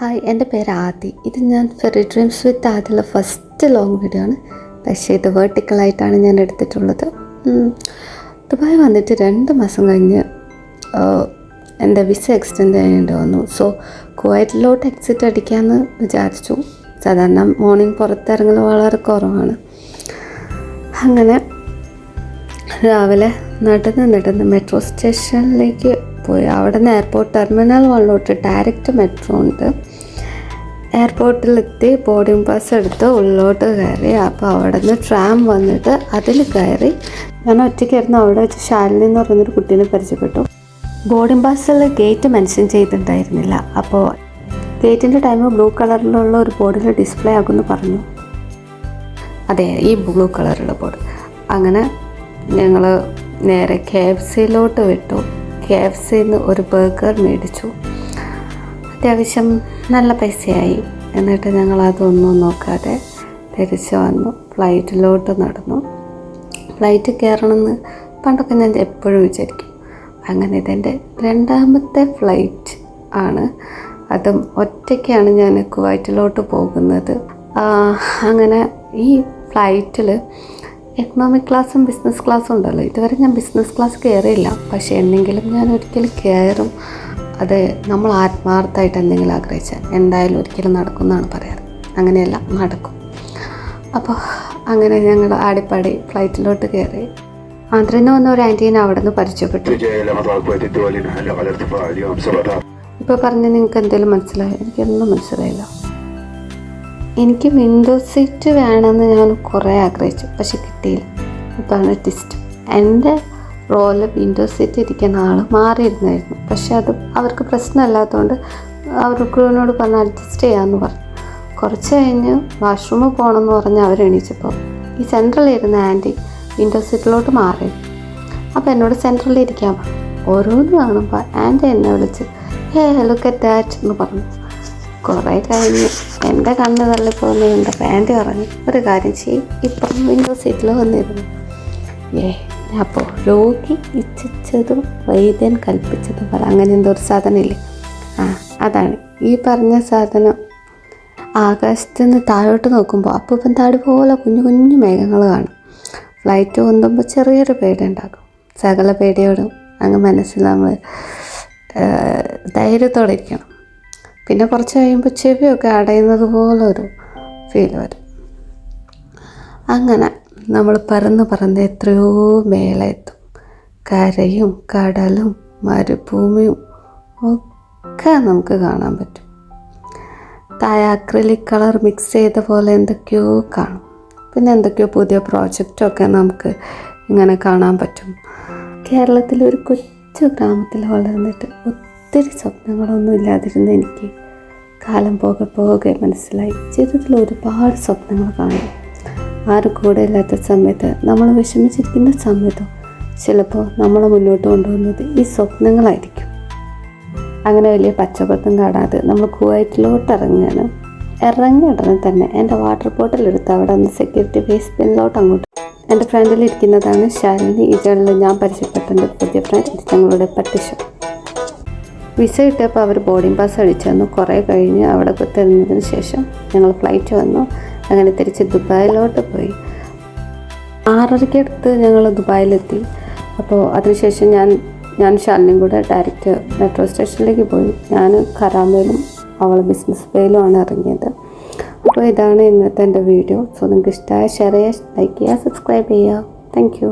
Hi, എൻ്റെ പേര് ആദി. ഇത് ഞാൻ ഫെറി ഡ്രീംസ് വിത്ത് ആദിയുള്ള ഫസ്റ്റ് ലോങ് വീഡിയോ ആണ്. പക്ഷേ ഇത് വേർട്ടിക്കലായിട്ടാണ് ഞാൻ എടുത്തിട്ടുള്ളത്. ദുബായ് വന്നിട്ട് 2 മാസം കഴിഞ്ഞ് എൻ്റെ വിസ എക്സ്റ്റെൻഡ് ചെയ്യേണ്ടി വന്നു. സോ കുവൈറ്റിലോട്ട് എക്സിറ്റ് അടിക്കാമെന്ന് വിചാരിച്ചു. സാധാരണ മോർണിംഗ് പുറത്തിറങ്ങൽ വളരെ കുറവാണ്. അങ്ങനെ രാവിലെ നടന്ന് മെട്രോ സ്റ്റേഷനിലേക്ക് പോയി. അവിടെ നിന്ന് എയർപോർട്ട് ടെർമിനൽ 1 ഡയറക്റ്റ് മെട്രോ ഉണ്ട്. എയർപോർട്ടിലെത്തി ബോർഡിംഗ് പാസ് എടുത്ത് ഉള്ളിലോട്ട് കയറി. അപ്പോൾ അവിടെ നിന്ന് ട്രാം വന്നിട്ട് അതിൽ കയറി. ഞാൻ ഒറ്റയ്ക്കായിരുന്നു. അവിടെ വെച്ച് ശാലിനി എന്ന് പറയുന്നൊരു കുട്ടീനെ പരിചയപ്പെട്ടു. ബോർഡിംഗ് പാസിൽ ഗേറ്റ് മെൻഷൻ ചെയ്തിട്ടുണ്ടായിരുന്നില്ല. അപ്പോൾ ഗേറ്റിൻ്റെ ടൈം ബ്ലൂ കളറിലുള്ള ഒരു ബോർഡിൽ ഡിസ്പ്ലേ ആകുമെന്ന് പറഞ്ഞു. അതെ, ഈ ബ്ലൂ കളറുള്ള ബോർഡ്. അങ്ങനെ ഞങ്ങൾ നേരെ KFCയിലോട്ട് വിട്ടു. KFCയിൽ നിന്ന് ഒരു ബർഗർ മേടിച്ചു. അത്യാവശ്യം നല്ല പൈസയായി. എന്നിട്ട് ഞങ്ങൾ അതൊന്നും നോക്കാതെ തിരിച്ച് വന്നു. ഫ്ലൈറ്റിലോട്ട് നടന്നു. ഫ്ലൈറ്റ് കയറണമെന്ന് പണ്ടൊക്കെ ഞാൻ എപ്പോഴും വിചാരിക്കും. അങ്ങനെ ഇതെൻ്റെ 2ാമത്തെ ഫ്ലൈറ്റ് ആണ്. അതും ഒറ്റയ്ക്കാണ് ഞാൻ കുവൈറ്റിലോട്ട് പോകുന്നത്. അങ്ങനെ ഈ ഫ്ലൈറ്റിൽ എക്കണോമിക് ക്ലാസ്സും ബിസിനസ് ക്ലാസ്സും ഉണ്ടല്ലോ. ഇതുവരെ ഞാൻ ബിസിനസ് ക്ലാസ് കയറിയില്ല. പക്ഷേ എന്തെങ്കിലും ഞാൻ ഒരിക്കലും കയറും. അത് നമ്മൾ ആത്മാർത്ഥമായിട്ട് എന്തെങ്കിലും ആഗ്രഹിച്ചാൽ എന്തായാലും ഒരിക്കലും നടക്കും എന്നാണ് പറയാറ്. അങ്ങനെയല്ല, നടക്കും. അപ്പോൾ അങ്ങനെ ഞങ്ങൾ ആടിപ്പാടി ഫ്ലൈറ്റിലോട്ട് കയറി. ആന്ധ്രയിൽ വന്ന ഒരു ആൻറ്റീനെ അവിടെ നിന്ന് പരിചയപ്പെട്ടു. ഇപ്പോൾ പറഞ്ഞ് നിങ്ങൾക്ക് എന്തെങ്കിലും മനസ്സിലായോ? എനിക്കൊന്നും മനസ്സിലായില്ല. എനിക്ക് വിൻഡോ സീറ്റ് വേണമെന്ന് ഞാൻ കുറേ ആഗ്രഹിച്ചു, പക്ഷെ കിട്ടിയില്ല. ഇതാണ് ട്വിസ്റ്റ്. എൻ്റെ റോളിൽ വിൻഡോ സീറ്റ് ഇരിക്കുന്ന ആൾ മാറിയിരുന്നായിരുന്നു. പക്ഷെ അത് അവർക്ക് പ്രശ്നമില്ലാത്തതുകൊണ്ട് അവർ ക്രൂവിനോട് പറഞ്ഞ് അഡ്ജസ്റ്റ് ചെയ്യാമെന്ന് പറഞ്ഞു. കുറച്ച് കഴിഞ്ഞ് വാഷ്റൂമിൽ പോകണമെന്ന് പറഞ്ഞ് അവരെണീച്ചപ്പോൾ ഈ സെൻട്രലിരുന്ന ആൻറ്റി വിൻഡോ സീറ്റിലോട്ട് മാറി. അപ്പോൾ എന്നോട് സെൻട്രലിൽ ഇരിക്കാൻ പറഞ്ഞു. ഓരോന്ന് കാണുമ്പോൾ ആൻറ്റി എന്നെ വിളിച്ച് ലുക്ക് അറ്റ് ദാറ്റ് എന്ന് പറഞ്ഞു. കുറേ കഴിഞ്ഞ് എൻ്റെ കണ്ണ് തള്ളിപ്പോകുന്നത് കണ്ടപ്പോൾ ആൻറ്റി പറഞ്ഞു, ഒരു കാര്യം ചെയ്യും, ഇപ്പം വിൻഡോ സീറ്റിൽ വന്നിരുന്നു. അപ്പോൾ രോഗി ഇച്ഛിച്ചതും വൈദ്യൻ കൽപ്പിച്ചതും പോലെ അങ്ങനെ എന്തോ ഒരു സാധനം ഇല്ലേ? അതാണ് ഈ പറഞ്ഞ സാധനം. ആകാശത്ത് നിന്ന് താഴോട്ട് നോക്കുമ്പോൾ അപ്പം താടി പോലെ കുഞ്ഞു കുഞ്ഞു മേഘങ്ങൾ കാണും. ഫ്ലൈറ്റ് പൊന്തുമ്പോൾ ചെറിയൊരു പേടി ഉണ്ടാകും. സകല പേടിയോടും അങ്ങ് മനസ്സിൽ നമ്മൾ ധൈര്യത്തോടെ ഇരിക്കണം. പിന്നെ കുറച്ച് കഴിയുമ്പോൾ ചെവിയൊക്കെ അടയുന്നത് പോലൊരു ഫീൽ വരും. അങ്ങനെ നമ്മൾ പറന്ന് എത്രയോ മേലെ എത്തും. കരയും കടലും മരുഭൂമിയും ഒക്കെ നമുക്ക് കാണാൻ പറ്റും. താഴെ അക്രിലിക് കളർ മിക്സ് ചെയ്ത പോലെ എന്തൊക്കെയോ കാണും. പിന്നെ എന്തൊക്കെയോ പുതിയ പ്രോജക്റ്റൊക്കെ നമുക്ക് ഇങ്ങനെ കാണാൻ പറ്റും. കേരളത്തിലൊരു കൊച്ചു ഗ്രാമത്തിൽ വളർന്നിട്ട് ഒത്തിരി സ്വപ്നങ്ങളൊന്നും ഇല്ലാതിരുന്ന എനിക്ക് കാലം പോകെ മനസ്സിലായി, ജീവിതത്തിൽ ഒരുപാട് സ്വപ്നങ്ങൾ കാണും. ആരും കൂടെ ഇല്ലാത്ത സമയത്ത്, നമ്മൾ വിഷമിച്ചിരിക്കുന്ന സമയത്തോ ചിലപ്പോൾ നമ്മളെ മുന്നോട്ട് കൊണ്ടുവന്നത് ഈ സ്വപ്നങ്ങളായിരിക്കും. അങ്ങനെ വലിയ പച്ചപ്പൊത്തും കാണാതെ നമ്മൾ കുവൈറ്റിലോട്ട് ഇറങ്ങിയ ഉടനെ തന്നെ എൻ്റെ വാട്ടർ ബോട്ടിൽ എടുത്ത് അവിടെ നിന്ന് സെക്യൂരിറ്റി ബേസ് പിന്നിലോട്ട് അങ്ങോട്ട്. എൻ്റെ ഫ്രണ്ടിലിരിക്കുന്നതാണ് ശാലിനി. ഈ ജേണലിൽ ഞാൻ പരിചയപ്പെട്ട പുതിയ ഫ്രണ്ട്. ഇത് ഞങ്ങളുടെ പട്ടിഷ. വിസ കിട്ടിയപ്പോൾ അവർ ബോർഡിംഗ് പാസ് അടിച്ചു തന്നു. കുറേ കഴിഞ്ഞ് അവിടെ കുത്തിരുന്നതിന് ശേഷം ഞങ്ങൾ ഫ്ലൈറ്റ് വന്നു. അങ്ങനെ തിരിച്ച് ദുബായിലോട്ട് പോയി. 6:30 ഞങ്ങൾ ദുബായിലെത്തി. അപ്പോൾ അതിനുശേഷം ഞാൻ ശാലിനിയും കൂടെ ഡയറക്റ്റ് മെട്രോ സ്റ്റേഷനിലേക്ക് പോയി. ഞാൻ ഖറാമയിലും അവൾ ബിസിനസ് ബേയിലുമാണ് ഇറങ്ങിയത്. അപ്പോൾ ഇതാണ് ഇന്നത്തെ എൻ്റെ വീഡിയോ. സോ നിങ്ങൾക്ക് ഇഷ്ടമായ ഷെയർ ചെയ്യുക, ലൈക്ക് ചെയ്യുക, സബ്സ്ക്രൈബ് ചെയ്യുക. Thank you.